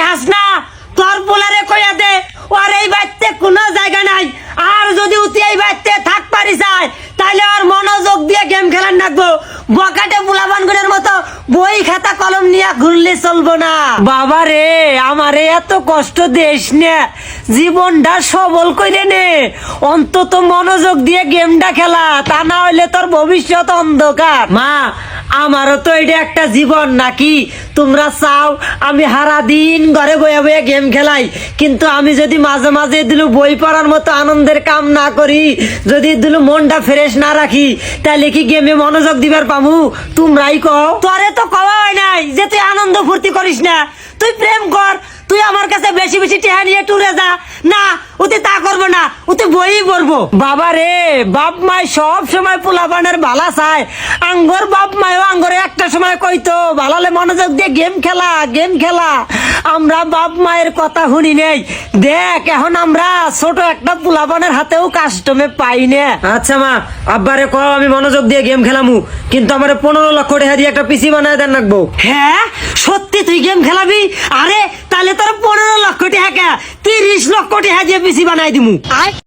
যাস না তোর পোলারে কইয়া দে ওর এই বাড়িতে কোনো জায়গা নাই। আর যদি উতি এই বাড়িতে থাক পারি যায় তাহলে আর মনোযোগ দিয়ে গেম খেলার নাকবো। বকাটে বুলাবানগুনের মতো বই খাতা কলম নিয়ে ঘুরলে চলবো না। বাবা রে আমারে এত কষ্ট দেশ না, জীবনটা সবল কইরে নে, অন্তত মনোযোগ দিয়ে গেমটা খেলা, তা না হইলে তোর ভবিষ্যৎ অন্ধকার। মা আমারও তো এটা একটা জীবন নাকি? তোমরা চাও আমি সারা দিন ঘরে বয়ে বয়ে গেম খেলাই, কিন্তু আমি যদি মাঝে মাঝে দিলু বই পড়ার মতো আনন্দের কাম না করি, যদি দিলু মনটা ফ্রেশ না রাখি, তাহলে কি গেমে মনোযোগ দিবার পামু? তোমরাই কও। তোরে তো কওয়া হয় নাই যে তুই আনন্দ ফুর্তি করিস না, তুই প্রেম কর, তুই আমার কাছে বেশি বেশি টেহা নিয়ে টুরে যা। না ওতে তা করবো না, ওতে বই পড়বো। বাবা রে বাপ মাই সব সময় পোলাপানের ভালা চায়, আঙ্গর বাপ মায়ও আঙ্গরে একটা সময় কইতো ভালালে মনোযোগ দিয়ে গেম খেলা গেম খেলা। আমরা বাপ মায়ের কথা শুনি নেই, দেখ এখন আমরা ছোট একটা পোলাপানের হাতেও কাস্টমে পাই না। আচ্ছা মা আব্বারে কও আমি মনোযোগ দিয়ে গেম খেলামু, কিন্তু আমার 15 লক্ষ টাকা দিয়ে একটা পিসি বানায় দেন রাখবো। হ্যাঁ সত্যি তুই গেম খেলাবি? আরে তাহলে তোর 15 লক্ষ টাকা 30 লক্ষ টাকা দিয়ে পিসি বানাই দিমু।